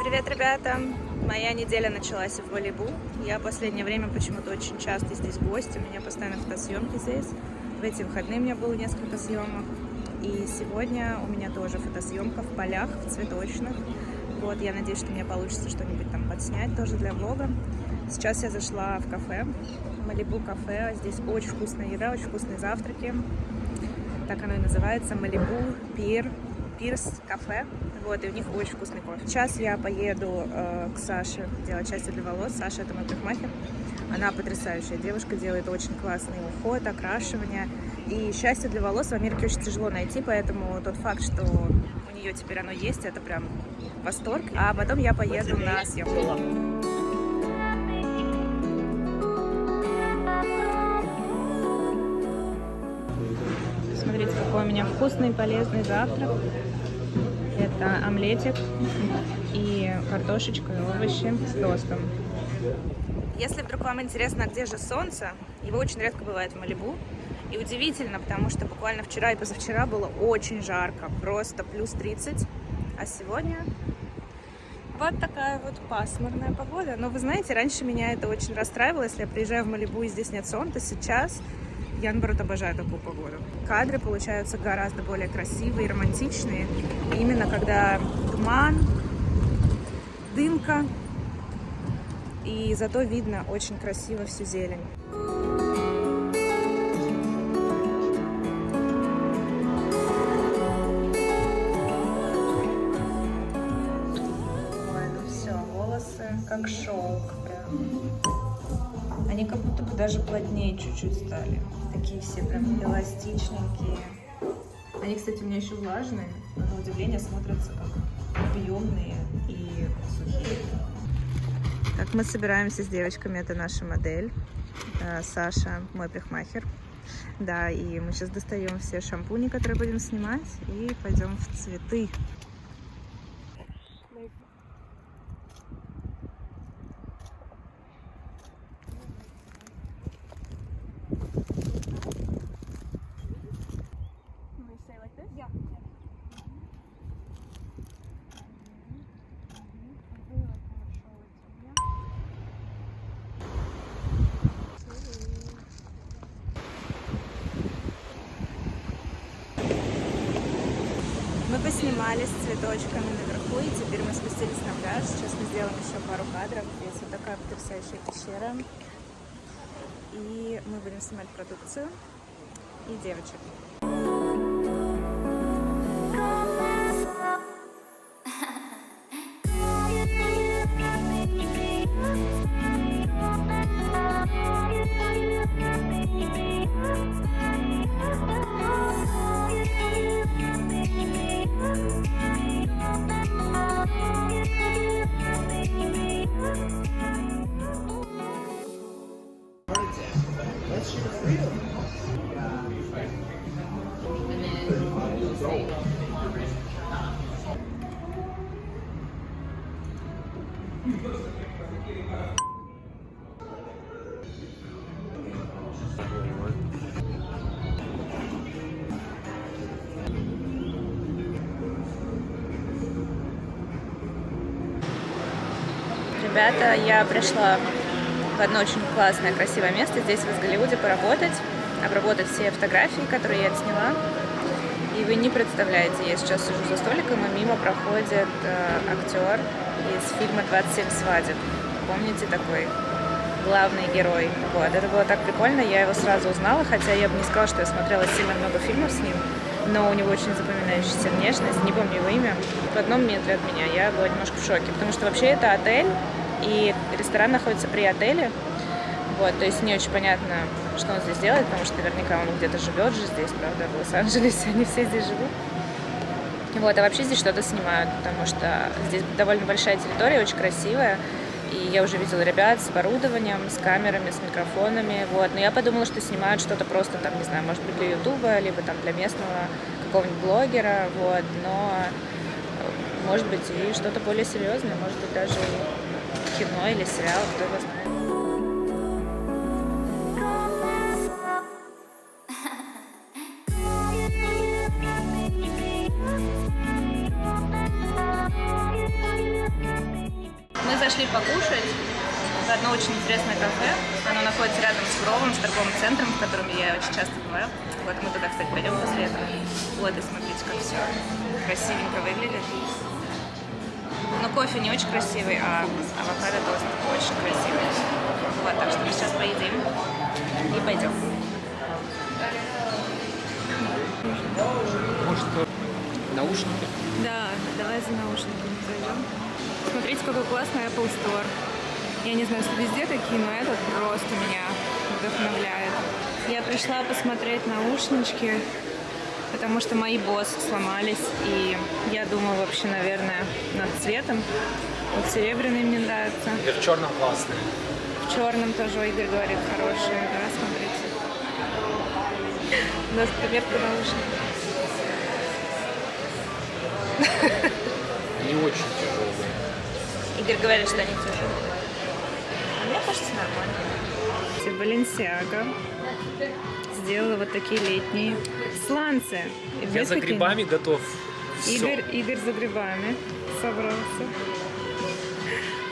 Привет, ребята! Моя неделя началась в Малибу. Я в последнее время почему-то очень часто здесь гость. У меня постоянно фотосъемки здесь. В эти выходные у меня было несколько съемок. И сегодня у меня тоже фотосъемка в полях, в цветочных. Вот, я надеюсь, что мне получится что-нибудь там подснять тоже для влога. Сейчас я зашла в кафе, Малибу кафе. Здесь очень вкусная еда, очень вкусные завтраки. Так оно и называется, Малибу Пирс кафе. Вот, и у них очень вкусный кофе. Сейчас я поеду к Саше делать счастье для волос. Саша — это мой парикмахер. Она потрясающая девушка, делает очень классный уход, окрашивание. И счастье для волос в Америке очень тяжело найти, поэтому тот факт, что у нее теперь оно есть, это прям восторг. А потом я поеду на съемку. Смотрите, какой у меня вкусный, полезный завтрак. Это омлетик и картошечка, и овощи с тостом. Если вдруг вам интересно, где же солнце, его очень редко бывает в Малибу. И удивительно, потому что буквально вчера и позавчера было очень жарко, просто плюс 30. А сегодня вот такая вот пасмурная погода. Но вы знаете, раньше меня это очень расстраивало, если я приезжаю в Малибу и здесь нет солнца. Сейчас я, наоборот, обожаю такую погоду. Кадры получаются гораздо более красивые и романтичные. Именно когда туман, дымка, и зато видно очень красиво всю зелень. Ой, ну все, волосы как шелк прям. Они как будто бы даже плотнее чуть-чуть стали. Такие все прям эластичненькие. Они, кстати, у меня еще влажные, но на удивление смотрятся как объемные и сухие. Так, мы собираемся с девочками, это наша модель. Саша, мой парикмахер. Да, и мы сейчас достаем все шампуни, которые будем снимать, и пойдем в цветы. Мы поснимались с цветочками наверху, и теперь мы спустились на пляж. Сейчас мы сделаем еще пару кадров. Здесь вот такая потрясающая пещера. И мы будем снимать продукцию и девочек. Ребята, я пришла в одно очень классное, красивое место здесь, в Голливуде, поработать, обработать все фотографии, которые я отсняла. И вы не представляете, я сейчас сижу за столиком, и мимо проходит актер из фильма «27 свадеб». Помните, такой главный герой? Вот, это было так прикольно, я его сразу узнала, хотя я бы не сказала, что я смотрела сильно много фильмов с ним, но у него очень запоминающаяся внешность, не помню его имя. В одном метре от меня я была немножко в шоке, потому что вообще это отель, и ресторан находится при отеле. Вот, то есть не очень понятно, что он здесь делает, потому что наверняка он где-то живет же здесь, правда, в Лос-Анджелесе, они все здесь живут. Вот, а вообще здесь что-то снимают, потому что здесь довольно большая территория, очень красивая. И я уже видела ребят с оборудованием, с камерами, с микрофонами, вот. Но я подумала, что снимают что-то просто там, не знаю, может быть, для Ютуба, либо там для местного какого-нибудь блогера, вот. Но, может быть, и что-то более серьезное, может быть, даже кино или сериал, кто его знает. Мы зашли покушать в одно очень интересное кафе. Оно находится рядом с Бровом, с торговым центром, в котором я очень часто бываю. Вот мы туда, кстати, пойдем после этого. Вот, и смотрите, как все красивенько выглядит. Но кофе не очень красивый, а авокадо-тост очень красивый. Вот, так что мы сейчас поедим и пойдем. Может, наушники? Да, давай за наушниками зайдем. Смотрите, какой классный Apple Store. Я не знаю, если везде такие, но этот просто меня вдохновляет. Я пришла посмотреть наушнички, потому что мои Bose сломались, и я думаю вообще, наверное, над цветом. Вот серебряный мне нравится. Или в черном классный. В черном тоже Игорь говорит хорошие, да, смотрите. У нас проверка наушников. Они очень тяжелые. Игорь говорит, что они тяжелые. А мне кажется, нормально. Balenciaga сделала вот такие летние сланцы. Я за грибами готов. Всё. Игорь за грибами собрался.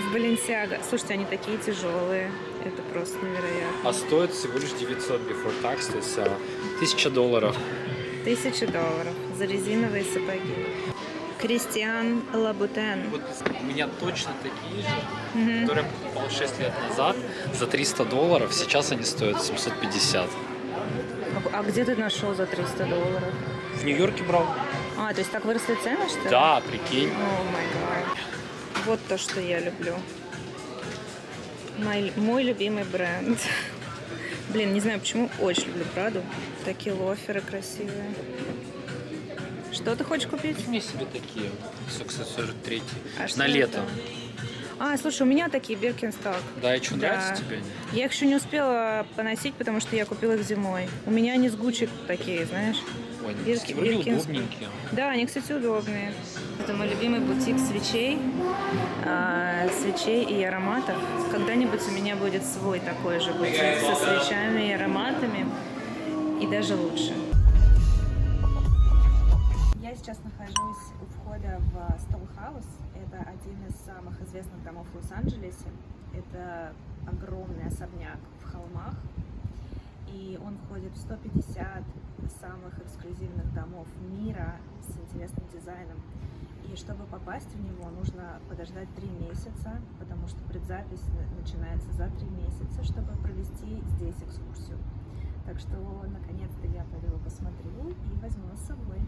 В Balenciaga. Слушайте, они такие тяжелые. Это просто невероятно. А стоит всего лишь 900 before tax, то есть $1000. $1000 за резиновые сапоги. Кристиан Лабутен. Вот у меня точно такие же, которые я покупал 6 лет назад за $300. Сейчас они стоят 750. А где ты нашел за $300? В Нью-Йорке брал. А, то есть так выросли цены, что ли? Да, прикинь. О май гад. Вот то, что я люблю. Мой любимый бренд. Блин, не знаю почему, очень люблю Праду. Такие лоферы красивые. Что ты хочешь купить? Мне себе такие. Success 43. А что на это? лето. А, слушай, у меня такие Birkenstock. Да, и что, Да. нравится тебе? Я их еще не успела поносить, потому что я купила их зимой. У меня они с Gucci такие, знаешь. Ой, они, Бирки- кстати, вроде Birkenstock. удобненькие. Да, они, кстати, удобные. Это мой любимый бутик свечей, свечей и ароматов. Когда-нибудь у меня будет свой такой же бутик со свечами и ароматами, и даже лучше. Я сейчас нахожусь у входа в Stollhouse. Это один из самых известных домов в Лос-Анджелесе. Это огромный особняк в холмах. И он входит в 150 самых эксклюзивных домов мира с интересным дизайном. И чтобы попасть в него, нужно подождать 3 месяца, потому что предзапись начинается за 3 месяца, чтобы провести здесь экскурсию. Так что, наконец-то, я пойду его посмотрю и возьму с собой.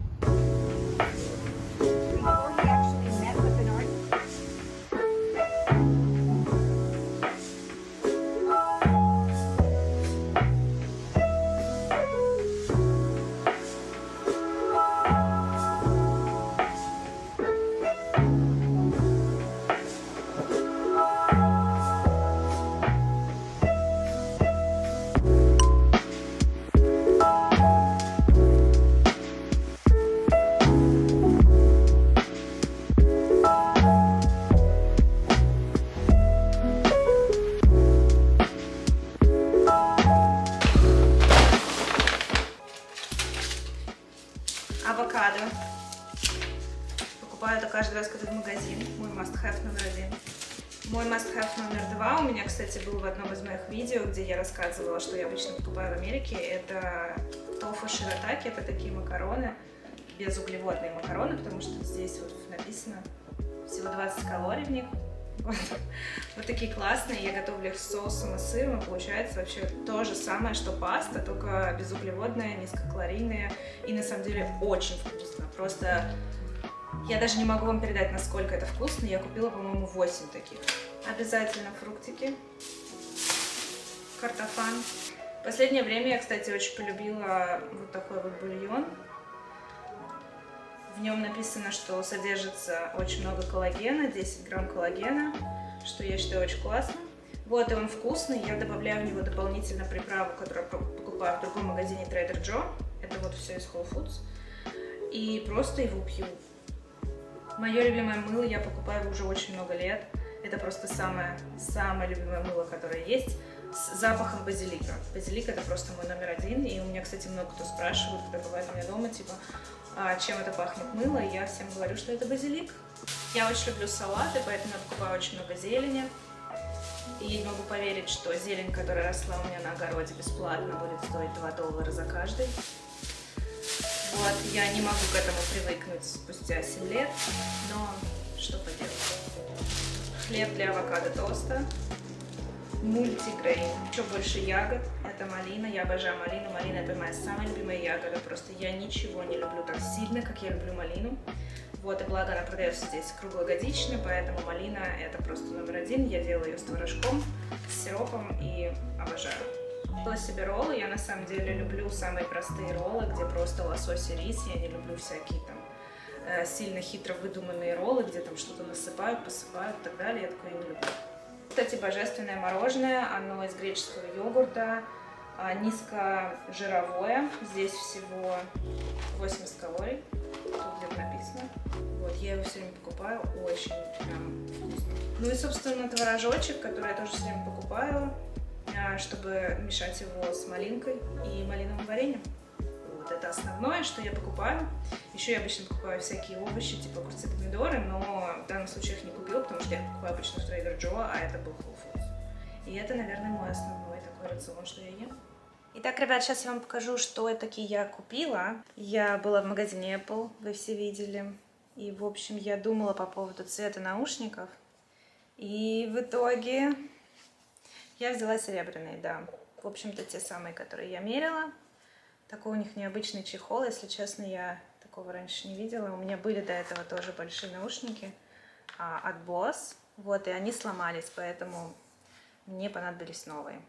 Авокадо. Покупаю это каждый раз, когда в магазин. Мой must-have номер 1. Мой must-have номер 2 у меня, кстати, был в одном из моих видео, где я рассказывала, что я обычно покупаю в Америке. Это тофу ширатаки. Это такие макароны, безуглеводные макароны, потому что здесь вот написано всего 20 калорий в них. Вот такие классные. Я готовлю их с соусом и сыром, и получается вообще то же самое, что паста, только безуглеводная, низкокалорийная, и на самом деле очень вкусно. Просто я даже не могу вам передать, насколько это вкусно. Я купила, по-моему, 8 таких. Обязательно фруктики, картофан. В последнее время я, кстати, очень полюбила вот такой вот бульон. В нем написано, что содержится очень много коллагена, 10 грамм коллагена, что я считаю очень классно. Вот, и он вкусный. Я добавляю в него дополнительно приправу, которую покупаю в другом магазине Trader Joe. Это вот все из Whole Foods. И просто его пью. Мое любимое мыло я покупаю уже очень много лет. Это просто самое любимое мыло, которое есть, с запахом базилика. Базилик — это просто мой номер 1. И у меня, кстати, много кто спрашивает, когда бывает у меня дома, типа, чем это пахнет мыло, и я всем говорю, что это базилик. Я очень люблю салаты, поэтому я покупаю очень много зелени. И я не могу поверить, что зелень, которая росла у меня на огороде бесплатно, будет стоить $2 за каждый. Вот, я не могу к этому привыкнуть спустя 7 лет, но что поделать. Хлеб для авокадо-тоста, мультигрейн, еще больше ягод, это малина, я обожаю малину, малина это моя самая любимая ягода, просто я ничего не люблю так сильно, как я люблю малину. Вот, и благо она продается здесь круглогодично, поэтому малина это просто номер один. Я делаю ее с творожком, с сиропом и обожаю. Купила себе роллы. Я на самом деле люблю самые простые роллы, где просто лосось и рис. Я не люблю всякие там сильно хитро выдуманные роллы, где там что-то насыпают, посыпают и так далее. Я такое не люблю. Кстати, божественное мороженое. Оно из греческого йогурта, низкожировое. Здесь всего 80 калорий. Тут где-то написано. Вот, я его все время покупаю, очень прям вкусно. Ну и, собственно, творожочек, который я тоже все время покупаю, чтобы мешать его с малинкой и малиновым вареньем. Вот, это основное, что я покупаю. Еще я обычно покупаю всякие овощи, типа огурцы, помидоры, но в данном случае я их не купила, потому что я их покупаю обычно в Trader Joe, а это был Whole Foods. И это, наверное, мой основной такой рацион, что я ем. Итак, ребят, сейчас я вам покажу, что таки я купила. Я была в магазине Apple, вы все видели. И, в общем, я думала по поводу цвета наушников. И в итоге я взяла серебряные, да. В общем-то, те самые, которые я мерила. Такой у них необычный чехол, если честно, я такого раньше не видела. У меня были до этого тоже большие наушники от Bose. Вот, и они сломались, поэтому мне понадобились новые.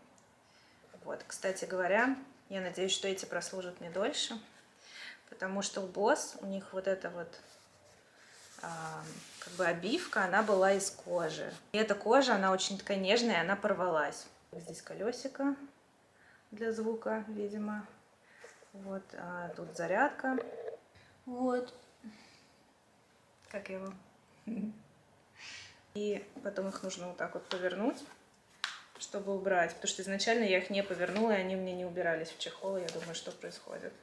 Вот, кстати говоря, я надеюсь, что эти прослужат мне дольше, потому что у Bose у них вот эта вот как бы обивка, она была из кожи. И эта кожа, она очень такая нежная, она порвалась. Здесь колесико для звука, видимо. Вот, тут зарядка. Вот. Как его? И потом их нужно вот так вот повернуть, чтобы убрать, потому что изначально я их не повернула, и они мне не убирались в чехол, и я думаю, что происходит.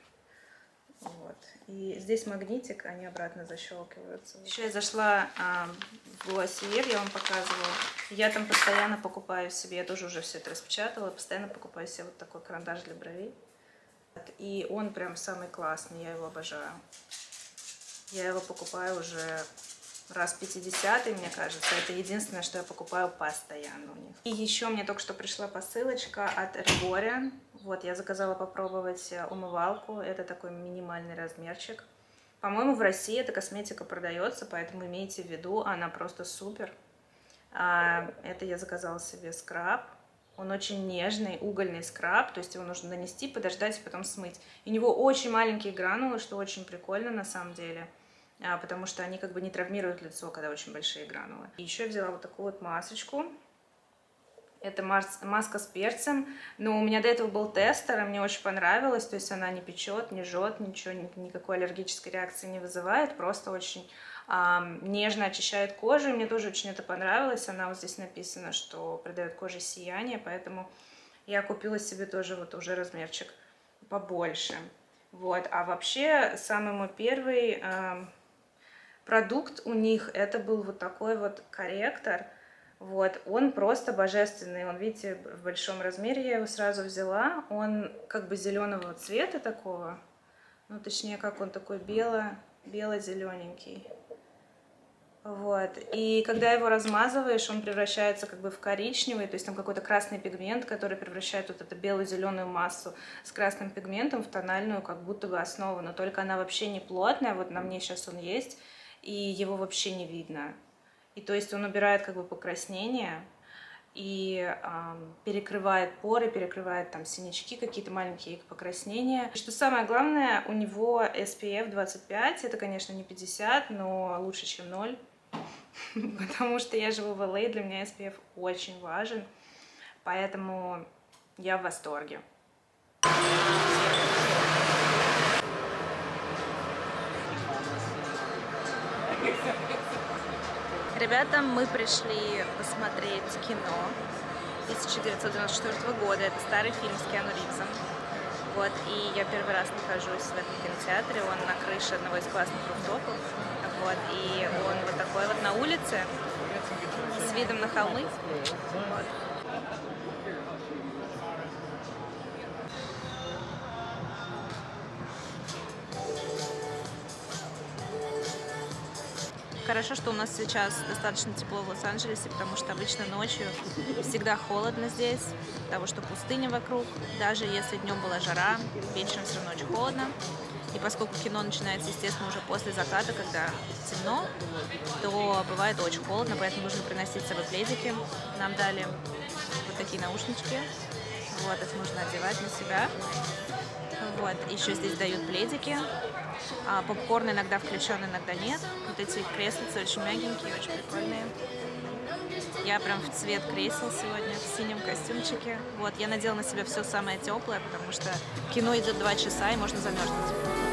Вот. И здесь магнитик, они обратно защелкиваются. Еще я зашла в Glossier, я вам показывала. Я там постоянно покупаю себе, я тоже уже все это распечатала, постоянно покупаю себе вот такой карандаш для бровей. И он прям самый классный, я его обожаю. Я его покупаю уже раз 50-й, мне кажется. Это единственное, что я покупаю постоянно у них. И еще мне только что пришла посылочка от Reborian. Вот, я заказала попробовать умывалку. Это такой минимальный размерчик. По-моему, в России эта косметика продается, поэтому имейте в виду, она просто супер. Это я заказала себе скраб. Он очень нежный, угольный скраб, то есть его нужно нанести, подождать и потом смыть. И у него очень маленькие гранулы, что очень прикольно на самом деле. Потому что они как бы не травмируют лицо, когда очень большие гранулы. И еще я взяла вот такую вот масочку. Это маска с перцем. Но у меня до этого был тестер, и мне очень понравилось. То есть она не печет, не жжет, ничего, никакой аллергической реакции не вызывает. Просто очень нежно очищает кожу. И мне тоже очень это понравилось. Она вот здесь написано, что придает коже сияние. Поэтому я купила себе тоже вот уже размерчик побольше. Вот. А вообще самый мой первый продукт у них это был вот такой вот корректор. Вот, он просто божественный. Он, видите, в большом размере я его сразу взяла. Он как бы зеленого цвета такого. Ну, точнее, как он такой бело-зелененький. Вот. И когда его размазываешь, он превращается как бы в коричневый, то есть там какой-то красный пигмент, который превращает вот эту бело-зеленую массу с красным пигментом в тональную как будто бы основу. Но только она вообще не плотная. Вот на мне сейчас он есть. И его вообще не видно. И то есть он убирает как бы покраснение и перекрывает поры, перекрывает там синячки, какие-то маленькие покраснения. И что самое главное, у него SPF 25, это, конечно, не 50, но лучше, чем 0. Потому что я живу в LA, для меня SPF очень важен, поэтому я в восторге. Ребята, мы пришли посмотреть кино 1994 года. Это старый фильм с Киану Ривзом. Вот, и я первый раз нахожусь в этом кинотеатре. Он на крыше одного из классных руфтопов. Вот, и он вот такой вот на улице с видом на холмы. Вот. Хорошо, что у нас сейчас достаточно тепло в Лос-Анджелесе, потому что обычно ночью всегда холодно здесь, потому что пустыня вокруг. Даже если днем была жара, вечером все равно очень холодно. И поскольку кино начинается, естественно, уже после заката, когда темно, то бывает очень холодно, поэтому нужно приносить с собой пледики. Нам дали вот такие наушнички. Вот, их нужно одевать на себя. Вот, еще здесь дают пледики. Попкорн иногда включен, иногда нет. Вот эти креслицы очень мягенькие, очень прикольные. Я прям в цвет кресел сегодня, в синем костюмчике. Вот, я надела на себя все самое теплое, потому что кино идет 2 часа, и можно замерзнуть.